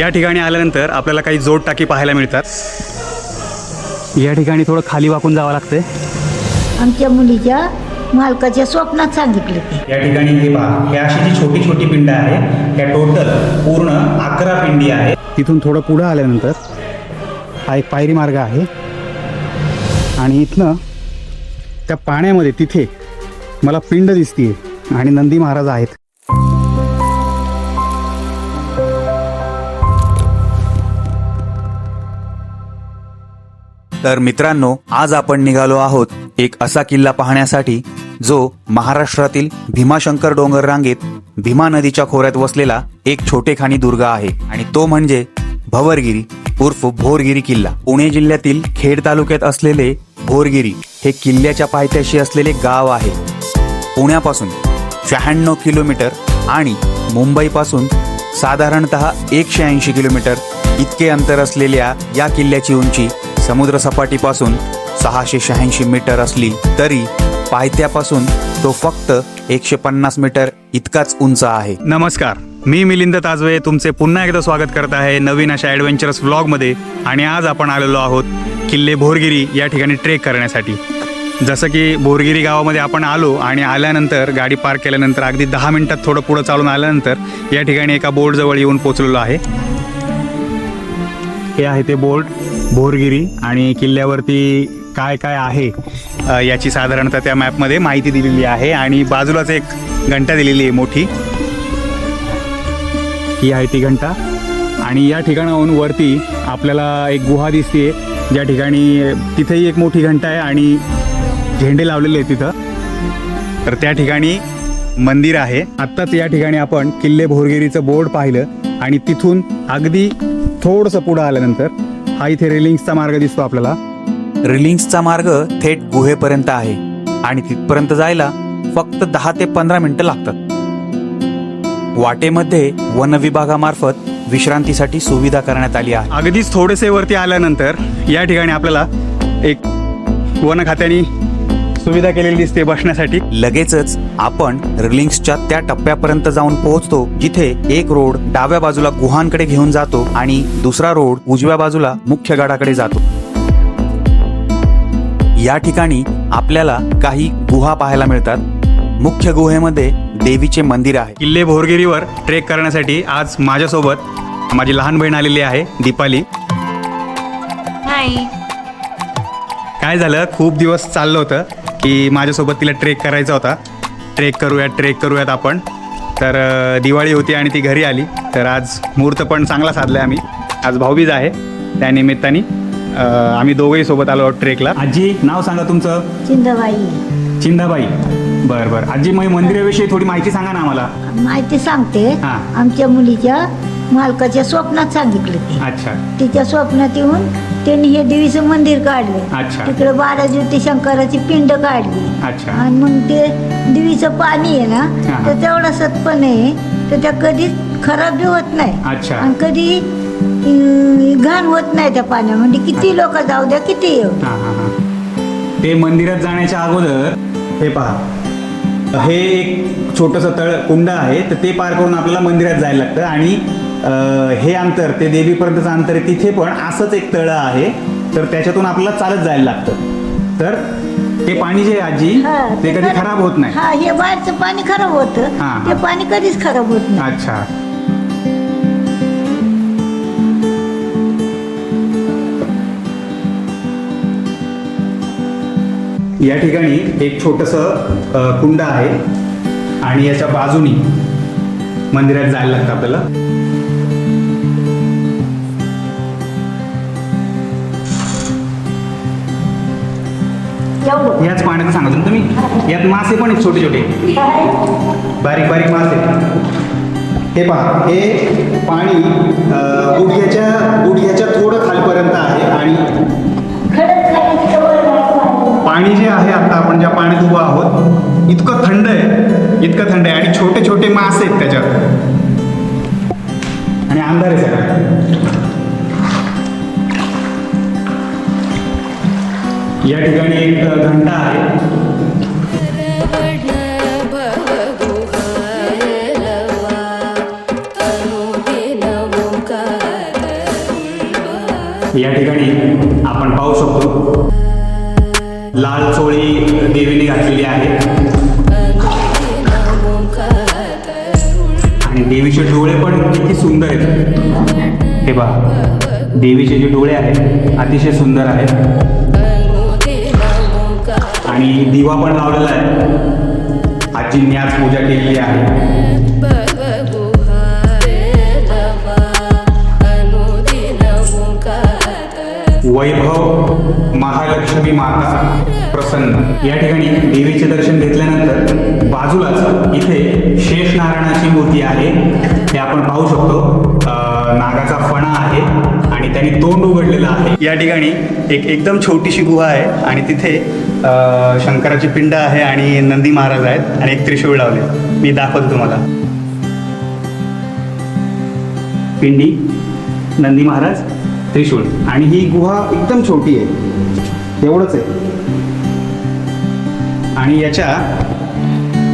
या ठिकाणी आल्यानंतर आपल्याला काही जोड टाकी पाहायला मिळतात। या ठिकाणी थोडं खाली वाकून जावं लागतंय। आमच्या मुलीच्या मालकाच्या स्वप्नात सांगितलं ते। या ठिकाणी हे पहा, हे अशी जी छोटी छोटी पिंड आहे त्या टोटल पूर्ण 11 पिंडी आहे। तिथून थोडं पुढं आल्यानंतर हा एक पायरी मार्ग आहे आणि इथनं त्या पाण्यामध्ये तिथे मला पिंड दिसतीये आणि नंदी महाराज आहेत। तर मित्रांनो, आज आपण निघालो आहोत एक असा किल्ला पाहण्यासाठी जो महाराष्ट्रातील भीमाशंकर डोंगर रांगेत भीमा नदीच्या खोऱ्यात वसलेला एक छोटेखानी दुर्ग आहे आणि तो म्हणजे भवरगिरी उर्फ भोरगिरी किल्ला। पुणे जिल्ह्यातील खेड तालुक्यात असलेले भोरगिरी हे किल्ल्याच्या पायथ्याशी असलेले गाव आहे। पुण्यापासून 96 किलोमीटर आणि मुंबईपासून साधारणतः 180 किलोमीटर इतके अंतर असलेल्या या किल्ल्याची उंची समुद्रसपाटीपासून 686 मीटर असली तरी पायथ्यापासून तो फक्त 150 मीटर इतकाच उंच आहे। नमस्कार, मी मिलिंद ताजवे तुमचे पुन्हा एकदा स्वागत करत आहे नवीन अशा ॲडव्हेंचरस व्लॉगमध्ये। आणि आज आपण आलेलो आहोत किल्ले भोरगिरी या ठिकाणी ट्रेक करण्यासाठी। जसं की भोरगिरी गावामध्ये आपण आलो आणि आल्यानंतर गाडी पार्क केल्यानंतर अगदी 10 मिनिटात थोडं पुढं चालून आल्यानंतर या ठिकाणी एका बोर्डजवळ येऊन पोचलेलो आहे। हे आहे ते बोर्ड भोरगिरी आणि किल्ल्यावरती काय काय आहे याची साधारणतः त्या मॅपमध्ये माहिती दिलेली आहे आणि बाजूलाच एक घंटा दिलेली आहे मोठी, ही आहे ती घंटा। आणि या ठिकाणाहून वरती आपल्याला एक गुहा दिसते ज्या ठिकाणी तिथेही एक मोठी घंटा आहे आणि झेंडे लावलेले आहेत तिथं। तर त्या ठिकाणी मंदिर आहे। आत्ताच या ठिकाणी आपण किल्ले भोरगिरीचं बोर्ड पाहिलं आणि तिथून अगदी थोडंसं पुढं आल्यानंतर हा इथे रेलिंग्सचा मार्ग दिसतो आपल्याला। रिलिंग्सचा मार्ग थेट गुहेपर्यंत आहे आणि तिथपर्यंत जायला फक्त 10 ते 15 मिनिटं लागतात। वाटेमध्ये वन विभागामार्फत विश्रांतीसाठी सुविधा करण्यात आली आहे। अगदीच थोडेसे वरती आल्यानंतर या ठिकाणी आपल्याला एक वन खात्याने सुविधा केलेली दिसते बसण्यासाठी। लगेचच आपण रिलिंग्सच्या त्या टप्प्यापर्यंत जाऊन पोहोचतो जिथे एक रोड डाव्या बाजूला गुहांकडे घेऊन जातो आणि दुसरा रोड उजव्या बाजूला मुख्य गडाकडे जातो। या ठिकाणी आपल्याला काही गुहा पाहायला मिळतात। मुख्य गुहेमध्ये देवीचे मंदिर आहे। किल्ले भोरगिरीवर ट्रेक करण्यासाठी आज माझ्यासोबत माझी लहान बहीण आलेली आहे दीपाली। हाय। काय झालं, खूप दिवस चाललं होतं की माझ्यासोबत तिला ट्रेक करायचा होता। ट्रेक करूयात आपण। तर दिवाळी होती आणि ती घरी आली, तर आज मुहूर्त पण चांगला साधला आम्ही। आज भाऊबीज आहे, त्या निमित्ताने आम्ही दोघंही सोबत आलो आहोत ट्रेकला। आजी, नाव सांगा तुमचं? चिंदाबाई। चिंदाबाई। बरं बरं आजी, मग मंदिराविषयी थोडी माहिती सांगा ना आम्हाला। माहिती सांगते। हां। आमच्या मुलीच्या मालकाच्या स्वप्नात सांगितलं ते। अच्छा तिच्या स्वप्नात येऊन त्यांनी हे देवीचं मंदिर काढलं। अच्छा। तिकडे 12 ज्योती शंकराची पिंड काढली। अच्छा। आणि मग ते देवीचं पाणी आहे ना, हां। तर तेवढं सत्पण आहे तर त्या कधीच खराब बी होत नाही। अच्छा। आणि कधी घाण होत नाही त्या पाण्यामध्ये, किती लोक जाऊ द्या किती येऊ। हां हां हां ते मंदिरात जाण्याच्या अगोदर हे पहा, हे एक छोटंसं कुंड आहे, तर ते पार करून आपल्याला मंदिरात जायला लागतं। आणि हे अंतर ते देवीपर्यंतचं अंतर आहे, तिथे पण असंच एक तळं आहे, तर त्याच्यातून आपल्याला चालत जायला लागतं। तर ते पाणी जे आहे आजी, हां, ते कधी खराब होत नाही। हा, हे बाहेरचं पाणी खराब होतं, हां, ते हां। पाणी कधीच खराब होत नाही। अच्छा। या ठिकाणी एक छोटंसं कुंड आहे आणि याच्या बाजूनी मंदिरात जायला लागतं आपल्याला। याच पाण्यात सांगा तुम्ही, यात मासे पण आहेत छोटे छोटे, बारीक बारीक मासे। हे पहा, हे पाणी गुडघ्याच्या थोडं खालपर्यंत आहे आणि पाणी जे आहे आता आपण ज्या पाण्यात उभं आहोत इतकं थंड आहे आणि छोटे छोटे मासे आहेत त्याच्यात आणि अंधार आहे सगळा। या ठिकाणी एक घंटा आहे। भव गुहार लवा, अनु दिन ओंकार लाल चोळी देवीने घातलेली आहे आणि देवीचे डोळे पण किती सुंदर आहेत. हे पहा, देवीचे जे डोळे आहेत अतिशय सुंदर आहेत आणि दिवा पण लावलेला आहे. आजींनी आज पूजा केलेली आहे. वैभव महालक्ष्मी माता प्रसन्न. या ठिकाणी देवीचे दर्शन घेतल्यानंतर बाजूलाच इथे शेष नारायणाची मूर्ती आहे. हे आपण पाहू शकतो. नागाचा फणा आहे आणि त्यांनी तोंड उघडलेलं आहे. या ठिकाणी एकदम छोटीशी गुहा आहे आणि तिथे शंकराची पिंड आहे आणि नंदी महाराज आहेत आणि एक त्रिशूळ लावले. मी दाखवतो तुम्हाला. पिंडी, नंदी महाराज, त्रिशूळ आणि ही गुहा एकदम छोटी आहे, एवढंच आहे. आणि याच्या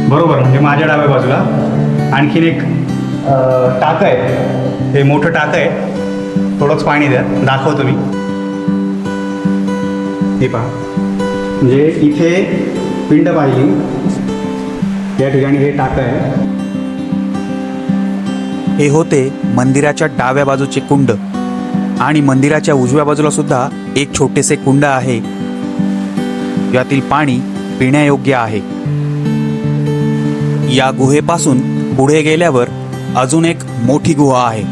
बरोबर म्हणजे माझ्या डाव्या बाजूला आणखीन एक टाकं आहे. हे मोठं टाकं आहे. थोडंच पाणी द्या, दाखवतो मी. हे पहा, म्हणजे इथे पिंड पाहिली, या ठिकाणी हे टाकं आहे. हे होते मंदिराच्या डाव्या बाजूचे कुंड आणि मंदिराच्या उजव्या बाजूला सुद्धा एक छोटेसे कुंड आहे. यातील पाणी पिण्यायोग्य आहे. या गुहेपासून पुढे गेल्यावर अजून एक मोठी गुहा आहे,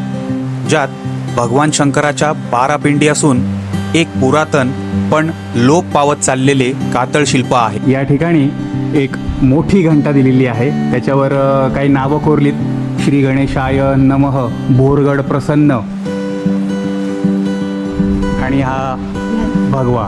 ज्यात भगवान शंकराच्या 12 पिंडी असून एक पुरातन पण लोप पावत चाललेले कातळ शिल्प आहे. या ठिकाणी एक मोठी घंटा दिलेली आहे, त्याच्यावर काही नावं कोरलीत. श्री गणेशाय नमः, बोरगड प्रसन्न आणि हा भगवा.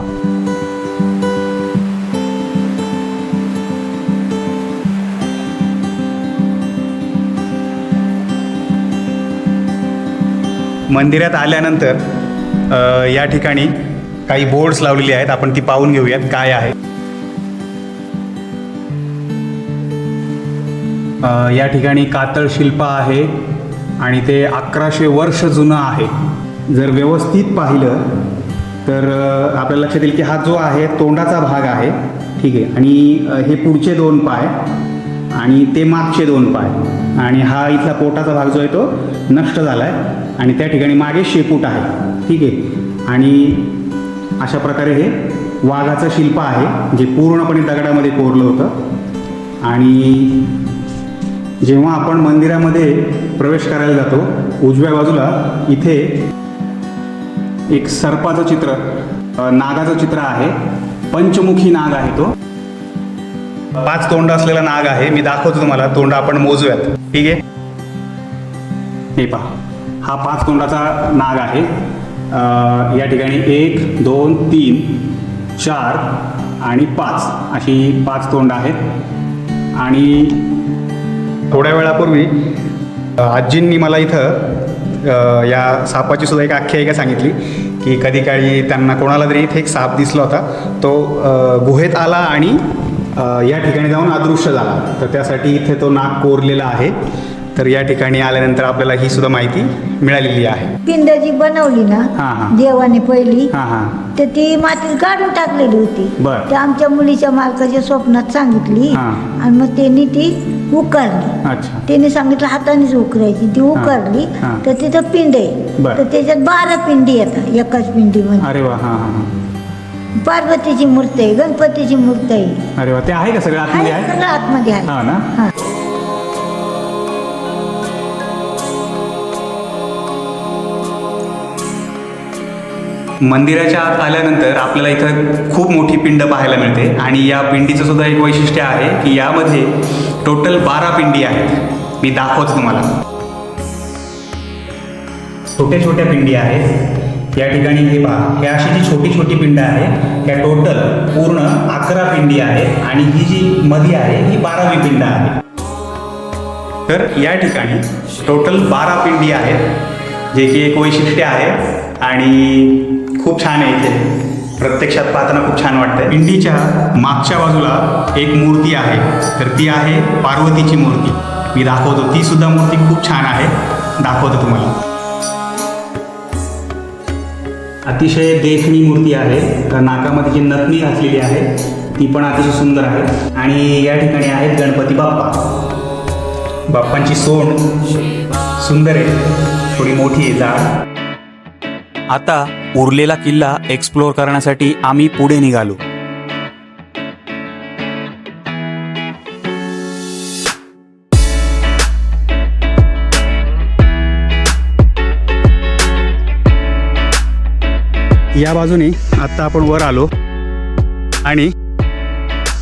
मंदिरात आल्यानंतर या ठिकाणी काही बोर्ड्स लावलेली आहेत. आपण ती पाहून घेऊयात काय आहे. या ठिकाणी कातळ शिल्प आहे आणि ते 1100 वर्ष जुनं आहे. जर व्यवस्थित पाहिलं तर आपल्याला लक्षात येईल की हा जो आहे तोंडाचा भाग आहे, ठीक आहे, आणि हे पुढचे 2 पाय आणि ते मागचे 2 पाय आणि हा इथला पोटाचा भाग जो आहे तो नष्ट झाला आहे आणि त्या ठिकाणी मागे शेपूट आहे, ठीक आहे. आणि अशा प्रकारे हे वाघाचं शिल्प आहे जे पूर्णपणे दगडामध्ये कोरलं होतं. आणि जेव्हा आपण मंदिरामध्ये प्रवेश करायला जातो, उजव्या बाजूला इथे एक सर्पाचं चित्र, नागाचं चित्र आहे. पंचमुखी नाग आहे तो. 5 तोंड असलेला नाग आहे. मी दाखवतो तुम्हाला. तोंड आपण मोजूयात, ठीक आहे. हे पहा, हा 5 तोंडाचा नाग आहे. या ठिकाणी 1, 2, 3, 4 आणि 5 अशी 5 तोंड आहेत. आणि थोड्या वेळापूर्वी आजींनी मला इथं या सापाची सुद्धा एक आख्यायिका सांगितली की कधी काळी त्यांना कोणाला तरी इथे एक साप दिसला होता. तो गुहेत आला आणि या ठिकाणी जाऊन अदृश्य झाला. तर त्यासाठी इथे तो नाग कोरलेला आहे. तर या ठिकाणी आल्यानंतर आपल्याला ही सुद्धा माहिती मिळालेली आहे. पिंड जी बनवली हां, ना हां. देवाने पहिली, हां हां तर ती मातीत काढून टाकलेली होती. बरं. ते आमच्या मुलीच्या मालकाच्या स्वप्नात सांगितली हां. आणि मग त्यांनी ती उकारली. अच्छा. त्यांनी सांगितलं हातानेच उकरायची. ती उकारली हां. तर तिथं पिंड आहे. बरं. तर त्याच्यात 12 पिंडी येतात एकाच पिंडीमध्ये. अरे वा. हां हां हां. पार्वतीची मूर्ती आहे, गणपतीची मूर्ती आहे. अरे वा. ते आहे का सगळं आतमध्ये आहे, आहे? सगळं आतमध्ये आहे. हां ना. हां. मंदिराच्या आत आल्यानंतर आपल्याला इथं खूप मोठी पिंड पाहायला मिळते आणि या पिंडीचं सुद्धा एक वैशिष्ट्य आहे की यामध्ये टोटल 12 पिंडी आहेत. मी दाखवतो तुम्हाला. छोट्या छोट्या पिंडी आहेत. या ठिकाणी हे पहा, हे अशी जी छोटी छोटी पिंड आहे त्या टोटल पूर्ण 11 पिंडी आहेत आणि ही जी मध्ये आहे ही 12वी पिंड आहे. तर या ठिकाणी टोटल 12 पिंडी आहेत, जे की एक वैशिष्ट्य आहे आणि खूप छान आहे. इथे प्रत्यक्षात पाहताना खूप छान वाटतं. पिंडीच्या मागच्या बाजूला एक मूर्ती आहे, तर ती आहे पार्वतीची मूर्ती. मी दाखवतो. ती सुद्धा मूर्ती खूप छान आहे, दाखवतो तुम्हाला. अतिशय देखणी मूर्ती आहे. नाकामध्ये जी नथनी घातलेली आहे ती पण अतिशय सुंदर आहे. आणि या ठिकाणी आहेत गणपती बाप्पा. बाप्पांची सोंड सुंदर आहे, थोडी मोठी आहे, जाड. आता उरलेला किल्ला एक्सप्लोअर करण्यासाठी आम्ही पुढे निघालो. या बाजूने आत्ता आपण वर आलो आणि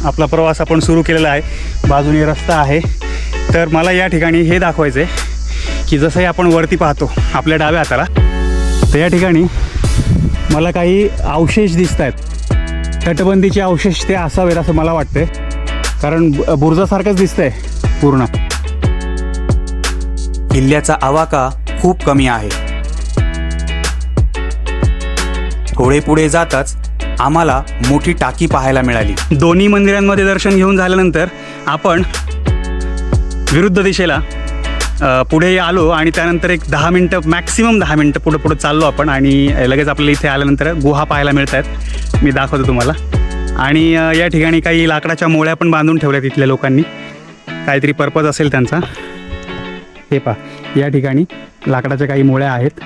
आपला प्रवास आपण सुरू केलेला आहे. बाजूने रस्ता आहे. तर मला या ठिकाणी हे दाखवायचं आहे की जसंही आपण वरती पाहतो आपल्या डाव्या हाताला, तर या ठिकाणी मला काही अवशेष दिसत आहेत. तटबंदीचे अवशेष ते असावेत असं मला वाटतंय, कारण बुरुजासारखंच दिसतंय पूर्ण. किल्ल्याचा आवाका खूप कमी आहे. थोडे पुढे जाताच आम्हाला मोठी टाकी पाहायला मिळाली. दोन्ही मंदिरांमध्ये दर्शन घेऊन झाल्यानंतर आपण विरुद्ध दिशेला पुढे आलो आणि त्यानंतर एक 10 मिनटं, मॅक्सिमम 10 मिनटं पुढे चाललो आपण आणि लगेच आपल्याला इथे आल्यानंतर गुहा पाहायला मिळत आहेत. मी दाखवतो तुम्हाला. आणि या ठिकाणी काही लाकडाच्या मोळ्या पण बांधून ठेवल्यात इथल्या लोकांनी, काहीतरी पर्पज असेल त्यांचा. हे पहा, या ठिकाणी लाकडाच्या काही मोळ्या आहेत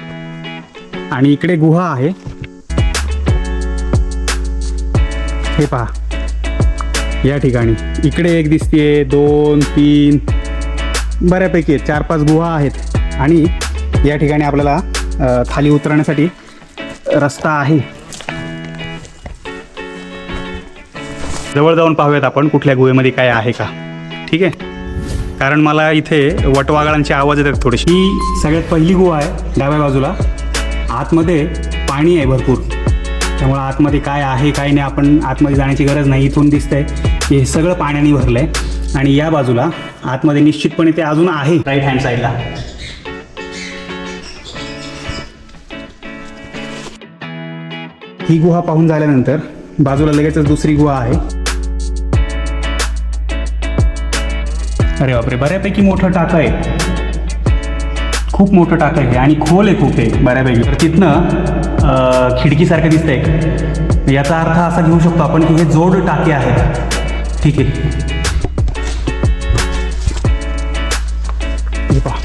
आणि इकडे गुहा आहे. हे पहा, या ठिकाणी इकडे एक दिसतीये, 2, 3, बऱ्यापैकी 4-5 गुहा आहेत. आणि या ठिकाणी आपल्याला खाली उतरण्यासाठी रस्ता आहे. जवळ जाऊन पाहूयात आपण कुठल्या गुहेमध्ये काय आहे का. ठीक आहे, कारण मला इथे वटवाघळांचे आवाज येतात थोडीशी. ही सगळ्यात पहिली गुहा आहे डाव्या बाजूला. आतमध्ये पाणी आहे भरपूर, त्यामुळे आतमध्ये काय आहे काय नाही आपण आतमध्ये जाण्याची गरज नाही. इथून दिसतंय की हे सगळं पाण्याने भरलं आहे. आणि या बाजूला आतमध्ये निश्चितपणे ते अजून आहे, राईट हँड साईडला. ही गुहा पाहून झाल्यानंतर बाजूला लगेचच दुसरी गुहा आहे. अरे बापरे, बऱ्यापैकी मोठं टाकं आहे, खूप मोठं टाकं आहे आणि खोल आहे खूप आहे बऱ्यापैकी. तर तिथनं खिडकीसारखं दिसतंय. याचा अर्थ असा घेऊ शकतो आपण की हे जोड टाके आहेत. ठीक आहे, हे पहा,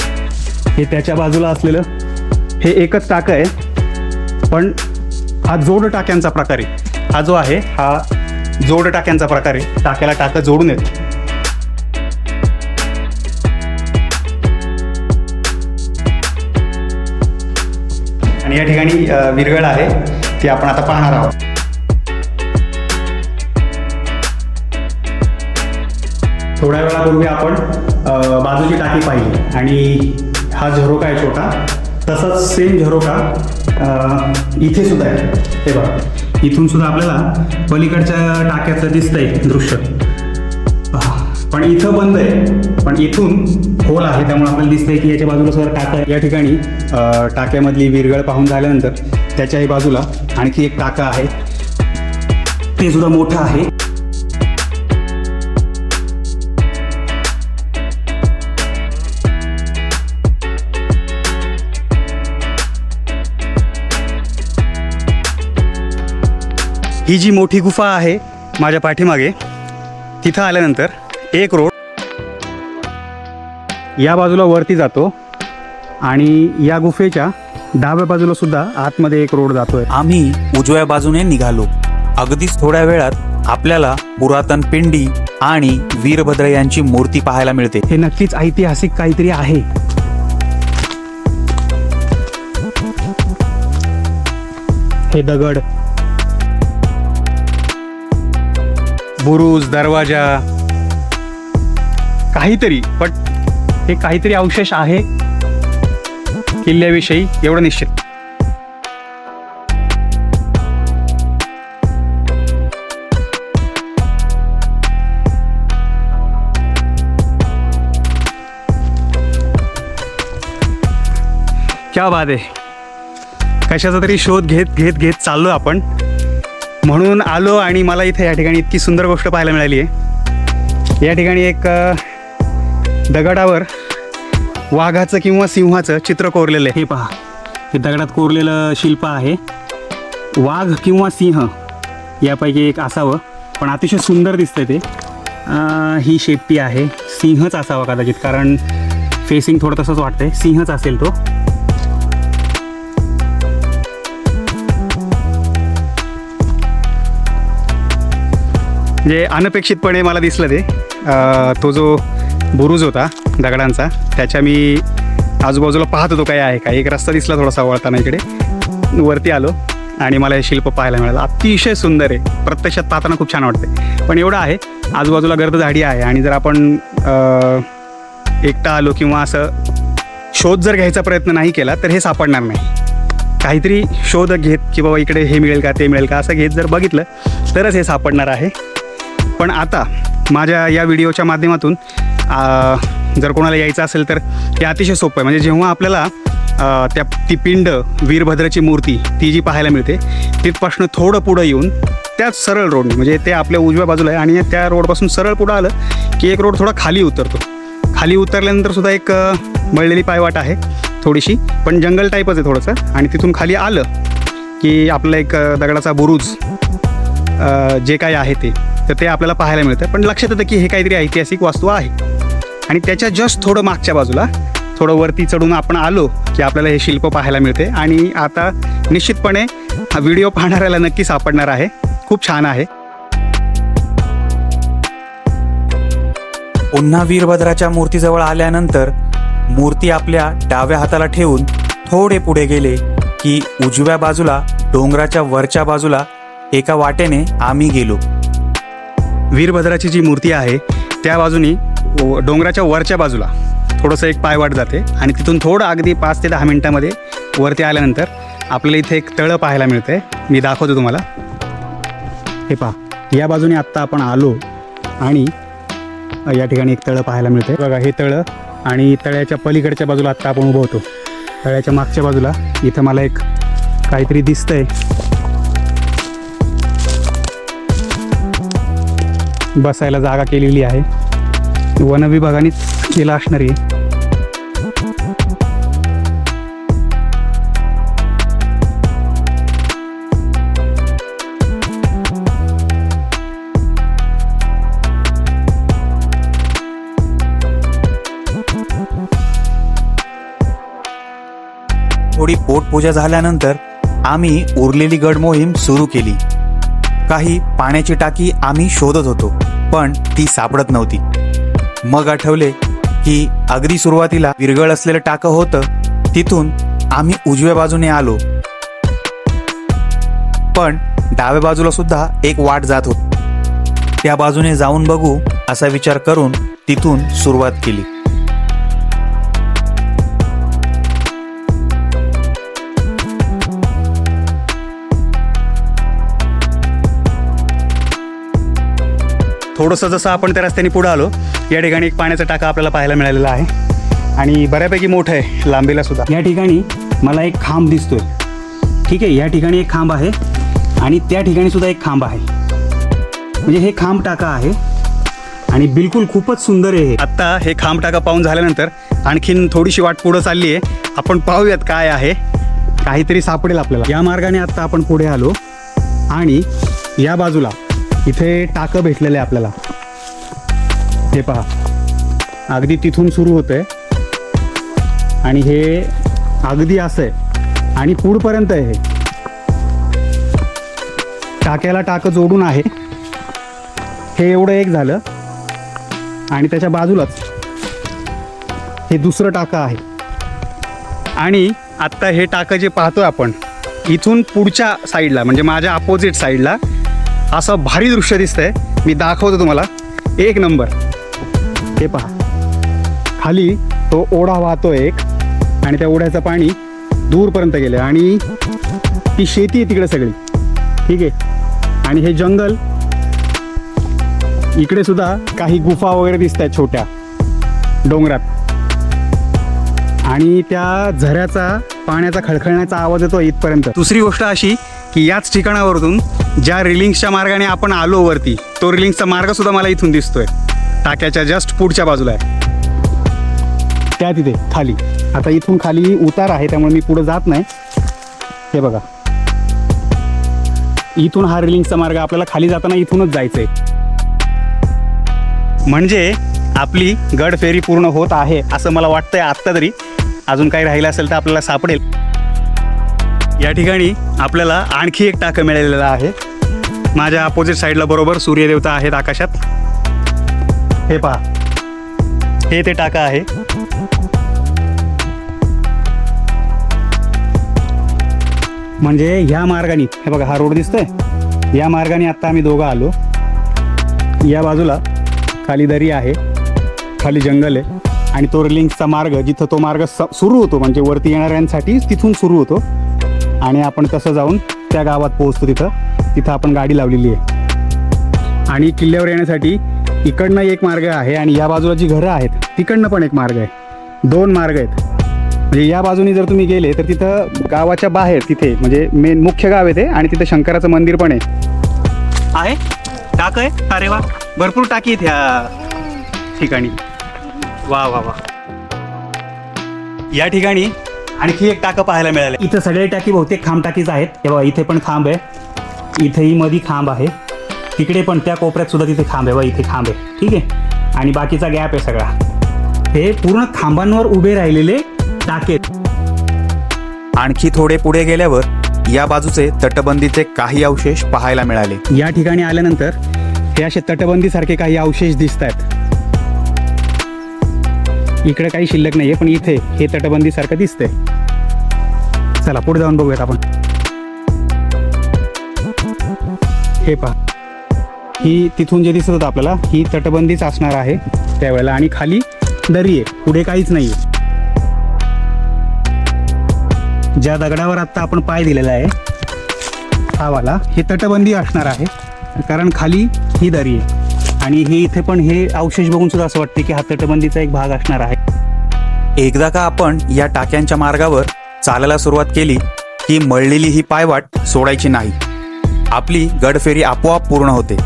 हे त्याच्या बाजूला असलेलं हे एकच टाकं आहे, पण हा जोड टाक्यांचा प्रकार आहे. हा जो आहे हा जोड टाक्यांचा प्रकार आहे. टाक्याला टाकं जोडून येत. आणि या ठिकाणी विरगळ आहे, ती आपण आता पाहणार आहोत. थोड्या वेळापूर्वी आपण बाजूची टाकी पाहिली आणि हा झरोका आहे छोटा, तसंच सेम झरोका इथे सुद्धा आहे. हे बघा, इथून सुद्धा आपल्याला पलीकडच्या टाक्याचं दिसतंय दृश्य. पण इथं बंद आहे, पण इथून होल आहे, त्यामुळे आपल्याला दिसतंय की याच्या बाजूला सुद्धा टाका आहे. या ठिकाणी टाक्यामधली विरगळ पाहून झाल्यानंतर त्याच्याही बाजूला आणखी एक टाका आहे, ते सुद्धा मोठं आहे. ही जी मोठी गुफा आहे माझ्या पाठीमागे, तिथं आल्यानंतर एक रोड या बाजूला वरती जातो आणि या गुफेच्या डाव्या बाजूला सुद्धा आतमध्ये एक रोड जातोय. आम्ही उजव्या बाजूने निघालो. अगदीच थोड्या वेळात आपल्याला पुरातन पिंडी आणि वीरभद्र यांची मूर्ती पाहायला मिळते. हे नक्कीच ऐतिहासिक काहीतरी आहे. हे दगड, बुरुज, दरवाजा, काहीतरी, पण हे काहीतरी अवशेष आहे किल्ल्याविषयी, एवढं निश्चित. क्या बात आहे. कशाचा तरी शोध घेत चाललो आपण, म्हणून आलो आणि मला इथे या ठिकाणी इतकी सुंदर गोष्ट पाहायला मिळाली आहे. या ठिकाणी एक दगडावर वाघाचं किंवा सिंहाचं चित्र कोरलेलं आहे. हे पहा, हे दगडात कोरलेलं शिल्प आहे. वाघ किंवा सिंह यापैकी एक असावं पण अतिशय सुंदर दिसतंय ते. ही शेपटी आहे, सिंहच असावा कदाचित, कारण फेसिंग थोडं तसंच वाटतंय, सिंहच असेल तो. जे अनपेक्षितपणे मला दिसलं ते तो जो बुरुज होता दगडांचा, त्याच्या मी आजूबाजूला पाहत होतो काय आहे का. एक रस्ता दिसला थोडासा वळताना, इकडे वरती आलो आणि मला हे शिल्प पाहायला मिळालं. अतिशय सुंदर आहे, प्रत्यक्षात पाहताना खूप छान वाटते. पण एवढं आहे, आजूबाजूला गर्द झाडी आहे आणि जर आपण एकटा आलो किंवा असं शोध जर घ्यायचा प्रयत्न नाही केला तर हे सापडणार नाही. काहीतरी शोध घेत की बाबा इकडे हे मिळेल का ते मिळेल का असं घेत जर बघितलं तरच हे सापडणार आहे. पण आता माझ्या या व्हिडिओच्या माध्यमातून जर कोणाला यायचं असेल तर हे अतिशय सोपं आहे. म्हणजे जेव्हा आपल्याला ती पिंड वीरभद्राची मूर्ती ती जी पाहायला मिळते, तिथपासून थोडं पुढं येऊन त्याच सरळ रोडने, म्हणजे ते आपल्या उजव्या बाजूला आहे आणि त्या रोडपासून सरळ पुढं आलं की एक रोड थोडा खाली उतरतो. खाली उतरल्यानंतर सुद्धा एक मळलेली पायवाट आहे थोडीशी, पण जंगल टाईपच आहे थोडंसं. आणि तिथून खाली आलं की आपलं एक दगडाचा बुरुज जे काही आहे ते आपल्याला पाहायला मिळतं. पण लक्षात येतं की हे काहीतरी ऐतिहासिक वास्तू आहे. आणि त्याच्या जस्ट थोडं मागच्या बाजूला थोडं वरती चढून आपण आलो की आपल्याला हे शिल्प पाहायला मिळते. आणि आता निश्चितपणे हा व्हिडिओ पाहणाऱ्याला नक्की सापडणार आहे. खूप छान आहे. पुन्हा वीरभद्राच्या मूर्तीजवळ आल्यानंतर मूर्ती आपल्या डाव्या हाताला ठेवून थोडे पुढे गेले की उजव्या बाजूला डोंगराच्या वरच्या बाजूला एका वाटेने आम्ही गेलो. वीरभद्राची जी मूर्ती आहे त्या बाजूनी डोंगराच्या वरच्या बाजूला थोडंसं एक पायवाट जाते आणि तिथून थोडं अगदी 5 ते 10 मिनटामध्ये वरती आल्यानंतर आपल्याला इथे एक तळं पाहायला मिळते. मी दाखवतो तुम्हाला. हे पहा, या बाजूने आत्ता आपण आलो आणि या ठिकाणी एक तळं पाहायला मिळते. बघा हे तळं, आणि तळ्याच्या पलीकडच्या बाजूला आत्ता आपण उभं होतो. तळ्याच्या मागच्या बाजूला इथं मला एक काहीतरी दिसतंय. बसायला जागा केलेली आहे, वन विभागानेच केलं असणार आहे. थोडी पोटपूजा झाल्यानंतर आम्ही उरलेली गड मोहीम सुरू केली. काही पाण्याची टाकी आम्ही शोधत होतो, पण ती सापडत नव्हती. मग आठवले की अगदी सुरुवातीला विरगळ असलेलं टाकं होतं, तिथून आम्ही उजव्या बाजूने आलो. पण डाव्या बाजूला सुद्धा एक वाट जात होती. त्या बाजूने जाऊन बघू असा विचार करून तिथून सुरुवात केली. थोडंसं जसं आपण त्या रस्त्याने पुढं आलो, या ठिकाणी एक पाण्याचा टाका आपल्याला पाहायला मिळालेला आहे आणि बऱ्यापैकी मोठं आहे लांबीला सुद्धा. या ठिकाणी मला एक खांब दिसतोय. ठीक आहे, या ठिकाणी एक खांब आहे आणि त्या ठिकाणी सुद्धा एक खांब आहे. म्हणजे हे खांब टाका आहे आणि बिलकुल खूपच सुंदर आहे. आत्ता हे खांब टाका पाहून झाल्यानंतर आणखीन थोडीशी वाट पुढं चालली आहे. आपण पाहूयात काय आहे, काहीतरी सापडेल आपल्याला. या मार्गाने आत्ता आपण पुढे आलो आणि या बाजूला इथे टाकं भेटलेलं आहे आपल्याला. हे पहा, अगदी तिथून सुरू होतंय आणि हे अगदी असं आहे आणि पुढपर्यंत आहे. हे टाक्याला टाकं जोडून आहे. हे एवढं एक झालं आणि त्याच्या बाजूलाच हे दुसरं टाकं आहे. आणि आत्ता हे टाकं जे पाहतोय आपण, इथून पुढच्या साईडला म्हणजे माझ्या अपोजिट साईडला असं भारी दृश्य दिसतंय. मी दाखवतो तुम्हाला, एक नंबर. हे पहा, खाली तो ओढा वाहतो एक आणि त्या ओढ्याचं पाणी दूरपर्यंत गेलं आणि ती शेती आहे तिकडे सगळी. ठीक आहे, आणि हे जंगल, इकडे सुद्धा काही गुफा वगैरे दिसत आहेत छोट्या डोंगरात आणि त्या झऱ्याचा पाण्याचा खळखळण्याचा आवाज येतो इथपर्यंत. दुसरी गोष्ट अशी की याच ठिकाणावरून ज्या रिलिंग्सच्या मार्गाने आपण आलो वरती, तो रिलिंग्सचा मार्ग सुद्धा मला इथून दिसतोय. टाक्याच्या जस्ट पुढच्या बाजूला आहे, त्या तिथे खाली. आता इथून खाली उतार आहे त्यामुळे मी पुढे जात नाही. हे बघा, इथून हा रेलिंगचा मार्ग आपल्याला खाली जाताना इथूनच जायचंय. म्हणजे आपली गड फेरी पूर्ण होत आहे असं मला वाटतंय आत्ता तरी. अजून काही राहिलं असेल तर आपल्याला सापडेल. या ठिकाणी आपल्याला आणखी एक टाकं मिळालेलं आहे. माझ्या अपोजिट साईडला बरोबर सूर्यदेवता आहेत आकाशात. हे पहा, हे ते टाकं आहे. म्हणजे ह्या मार्गाने, हे बघा हा रोड दिसतोय, या मार्गाने आत्ता आम्ही दोघं आलो. या बाजूला खाली दरी आहे, खाली जंगल आहे आणि तो रेलिंग्सचा मार्ग जिथं तो मार्ग सुरू होतो म्हणजे वरती येणाऱ्यांसाठी तिथून सुरू होतो आणि आपण तसं जाऊन त्या गावात पोहोचतो. तिथं आपण गाडी लावलेली आहे. आणि किल्ल्यावर येण्यासाठी इकडनं एक मार्ग आहे आणि या बाजूला जी घरं आहेत तिकडनं पण एक मार्ग आहे. 2 मार्ग आहेत. म्हणजे या बाजूने जर तुम्ही गेले तर तिथं गावाच्या बाहेर तिथे म्हणजे मेन मुख्य गाव आहे ते आणि तिथं शंकराचं मंदिर पण आहे. टाक आहे. अरे वा, भरपूर टाकी आहेत ह्या ठिकाणी. वा वा वा. या ठिकाणी आणखी एक टाकं पाहायला मिळालं. इथं सगळे टाकी बहुतेक खांब टाकीच आहेत. हे बघा, इथे पण खांब आहे, इथेही मध्ये खांब आहे, तिकडे पण त्या कोपऱ्यात सुद्धा तिथे खांब आहे. बघा इथे खांब आहे, ठीक आहे. आणि बाकीचा गॅप आहे सगळा. हे पूर्ण खांबांवर उभे राहिलेले टाके. आणखी थोडे पुढे गेल्यावर या बाजूचे तटबंदीचे काही अवशेष पाहायला मिळाले. या ठिकाणी आल्यानंतर हे असे तटबंदीसारखे काही अवशेष दिसत आहेत. इकडे काही शिल्लक नाहीये पण इथे हे तटबंदीसारखं दिसतंय. चला पुढे जाऊन बघूयात आपण. हे पहा, ही तिथून जे दिसत होतं आपल्याला ही तटबंदीच असणार आहे त्यावेळेला आणि खाली दरी आहे, पुढे काहीच नाहीये. ज्या दगडावर आत्ता आपण पाय दिलेला आहे हा वाला, हे तटबंदी असणार आहे कारण खाली ही दरी आहे. आणि हे इथे पण हे अवशेष बघून सुद्धा असं वाटते की हा तटबंदीचा एक भाग असणार आहे. एकदा का आपण या टाक्यांच्या मार्गावर चालायला सुरुवात केली की मळलेली ही पायवाट सोडायची नाही. आपली गडफेरी आपोआप पूर्ण होते.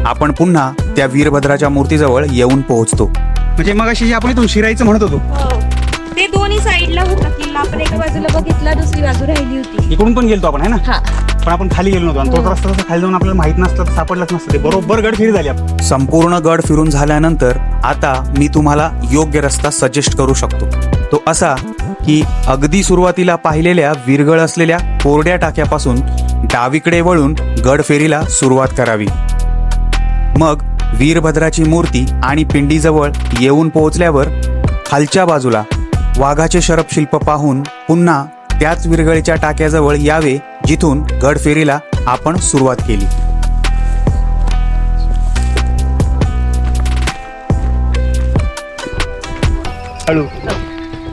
आपण पुन्हा त्या वीरभद्राच्या मूर्तीजवळ येऊन पोहोचतो. म्हणजे मग अशी आपण इथून शिरायचं म्हणत होतो. ते दोन्ही साईडला होता किल्ला. आपण एका बाजूला बघितला, दुसरी बाजू राहिली होती. इकडून पण गेलतो आपण, है ना. हा, पण आपण खाली गेलो नव्हतो आणि तो रस्ता तसा खाली जाऊन आपल्याला माहित नसतं तर सापडलंच नसतं. ते बरोबर गड फिरी झाली आपण. संपूर्ण गड फिरून झाल्यानंतर आता मी तुम्हाला योग्य रस्ता सजेस्ट करू शकतो. तो असा की अगदी सुरुवातीला पाहिलेल्या विरगळ असलेल्या कोरड्या टाक्यापासून डावीकडे वळून गड फेरीला सुरुवात करावी. मग वीरभद्राची मूर्ती आणि पिंडीजवळ येऊन पोहोचल्यावर खालच्या बाजूला वाघाचे शरपशिल्प पाहून पुन्हा त्याच विरगळीच्या टाक्याजवळ यावे जिथून गड फेरीला आपण सुरुवात केली. हळू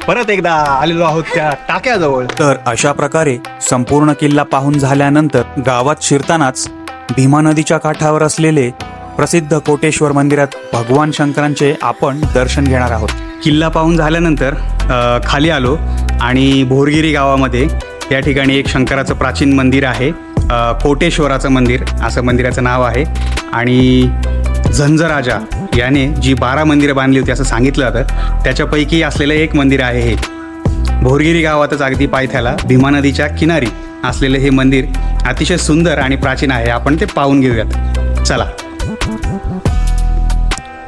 परत एकदा आलेलो आहोत त्या टाक्याजवळ. तर अशा प्रकारे संपूर्ण किल्ला पाहून झाल्यानंतर गावात शिरतानाच भीमा नदीच्या काठावर असलेले प्रसिद्ध कोटेश्वर मंदिरात भगवान शंकरांचे आपण दर्शन घेणार आहोत. किल्ला पाहून झाल्यानंतर खाली आलो आणि भोरगिरी गावामध्ये या ठिकाणी एक शंकराचं प्राचीन मंदिर आहे. कोटेश्वराचं मंदिर असं मंदिराचं नाव आहे. आणि झंझराजा याने जी 12 मंदिरं बांधली होती असं सांगितलं जातं, त्याच्यापैकी असलेलं एक मंदिर आहे हे. भोरगिरी गावातच अगदी पायथ्याला भीमा नदीच्या किनारी असलेलं हे मंदिर अतिशय सुंदर आणि प्राचीन आहे. आपण ते पाहून घेऊयात. चला.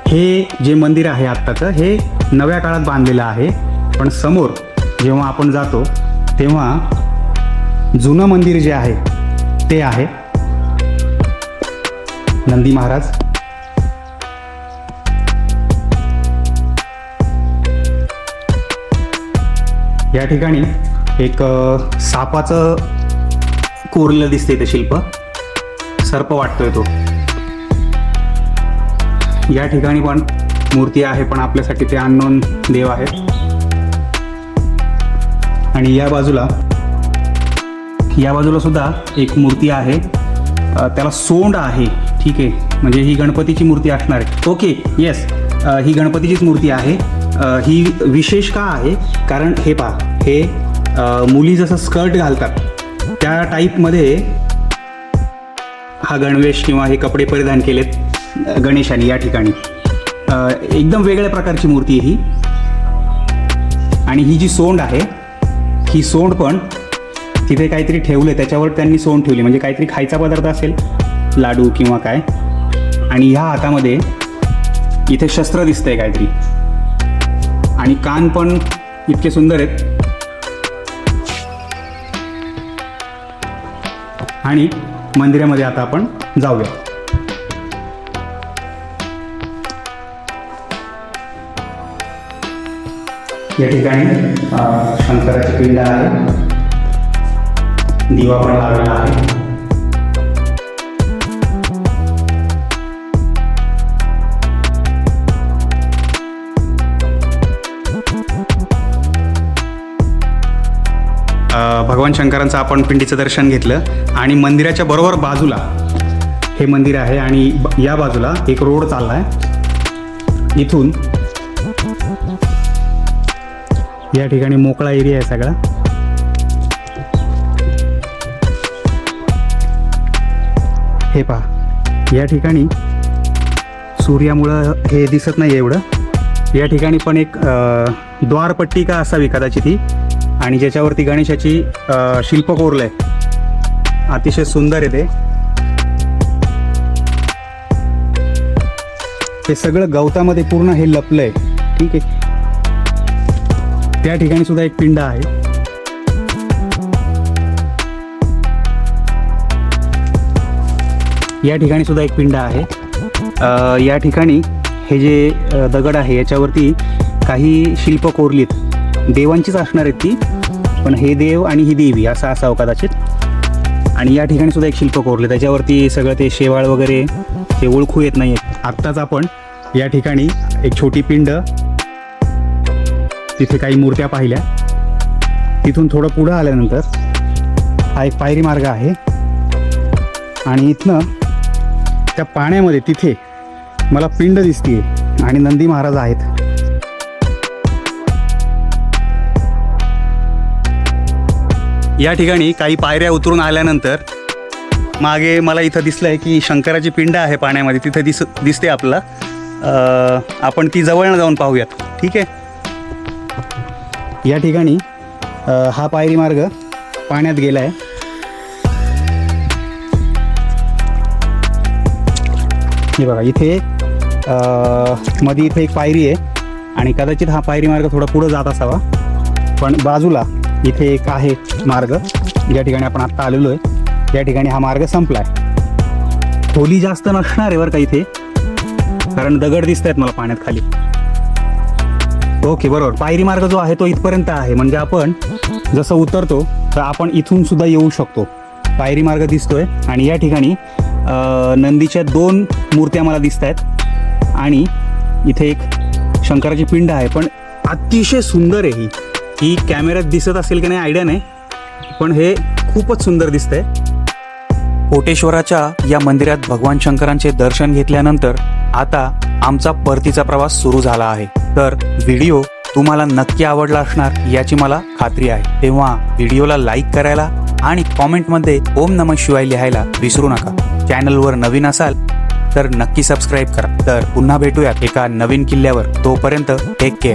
हे जे मंदिर आहे आत्ताचं हे नव्या काळात बांधलेलं आहे. पण समोर जेव्हा आपण जातो तेव्हा जुनं मंदिर जे आहे ते आहे. नंदी महाराज. या ठिकाणी एक सापाचं कोरलेलं दिसते ते शिल्प. सर्प वाटतोय तो. या ठिकाणी पण मूर्ती आहे पण आपल्यासाठी ते अननोन देव आहे. आणि या बाजूला सुद्धा एक मूर्ती आहे. त्याला सोंड आहे, ठीक आहे. म्हणजे ही गणपतीची मूर्ती असणार आहे. ओके, येस, ही गणपतीचीच मूर्ती आहे. ही विशेष का आहे कारण हे पहा, हे मुली जसं स्कर्ट घालतात त्या टाईपमध्ये हा गणवेश किंवा हे कपडे परिधान केलेत गणेशाने. या ठिकाणी एकदम वेगळ्या प्रकारची मूर्ती आहे ही. आणि ही जी सोंड आहे ही सोंड पण तिथे काहीतरी ठेवलं त्याच्यावर त्यांनी सोंड ठेवली, म्हणजे काहीतरी खायचा पदार्थ असेल, लाडू किंवा काय. आणि ह्या हातामध्ये इथे शस्त्र दिसतंय काहीतरी, आणि कान पण इतके सुंदर आहेत. आणि मंदिरामध्ये आता आपण जाऊया. या ठिकाणी शंकराची पिंड आहे, दिवा पण लावलेला आहे. भगवान शंकरांचं आपण पिंडीचं दर्शन घेतलं आणि मंदिराच्या बरोबर बाजूला हे मंदिर आहे आणि या बाजूला एक रोड चालला आहे. इथून या ठिकाणी मोकळा एरिया आहे सगळा. हे पहा, या ठिकाणी सूर्यामुळं हे दिसत नाही एवढं. या ठिकाणी पण एक द्वारपट्टिका असावी कदाचित ही, आणि ज्याच्यावरती गणेशाची शिल्प कोरलंय. अतिशय सुंदर आहे ते. हे सगळं गवतामध्ये पूर्ण हे लपलंय. ठीक आहे. त्या ठिकाणी सुद्धा एक पिंड आहे. या ठिकाणी सुद्धा एक पिंड आहे. या ठिकाणी हे जे दगड आहे याच्यावरती काही शिल्प कोरलीत. देवांचीच असणार आहेत ती, पण हे देव आणि ही देवी असं असावं कदाचित. आणि या ठिकाणी सुद्धा एक शिल्प कोरले, त्याच्यावरती सगळं ते शेवाळ वगैरे ते ओळखू येत नाही. आत्ताच आपण या ठिकाणी एक छोटी पिंड, तिथे काही मूर्त्या पाहिल्या. तिथून थोडं पुढं आल्यानंतर हा एक पायरी मार्ग आहे आणि इथनं त्या पाण्यामध्ये तिथे मला पिंड दिसते आणि नंदी महाराज आहेत. या ठिकाणी काही पायऱ्या उतरून आल्यानंतर मागे मला इथं दिसलं आहे की शंकराची पिंड आहे पाण्यामध्ये, तिथं दिसते आपल्याला. आपण ती जवळनं जाऊन पाहूयात. ठीक आहे. या ठिकाणी हा पायरी मार्ग पाण्यात गेला आहे. हे बघा, इथे मध्ये इथे एक पायरी आहे आणि कदाचित हा पायरी मार्ग थोडा पुढं जात असावा, पण बाजूला इथे एक आहे मार्ग ज्या ठिकाणी आपण आत्ता आलेलो आहे. या ठिकाणी हा मार्ग संपला आहे. खोली जास्त नसणार आहे बरं का इथे, कारण दगड दिसत आहेत मला पाण्यात खाली. ओके, बरोबर. पायरी मार्ग जो आहे तो इथपर्यंत आहे, म्हणजे आपण जसं उतरतो तर आपण इथून सुद्धा येऊ शकतो. पायरी मार्ग दिसतोय आणि या ठिकाणी नंदीच्या 2 मूर्त्या मला दिसत आहेत आणि इथे एक शंकराची पिंड आहे. पण अतिशय सुंदर आहे ही कॅमेऱ्यात दिसत असेल की नाही आयडिया नाही, पण हे खूपच सुंदर दिसतंय. कोटेश्वराच्या या मंदिरात भगवान शंकरांचे दर्शन घेतल्यानंतर आता आमचा परतीचा प्रवास सुरू झाला आहे. तर व्हिडिओ तुम्हाला नक्की आवडला असणार याची मला खात्री आहे. तेव्हा व्हिडिओला लाईक करायला आणि कॉमेंटमध्ये ओम नमः शिवाय लिहायला विसरू नका. चॅनलवर नवीन असाल तर नक्की सबस्क्राईब करा. तर पुन्हा भेटूयात एका नवीन किल्ल्यावर. तोपर्यंत टेक केअर.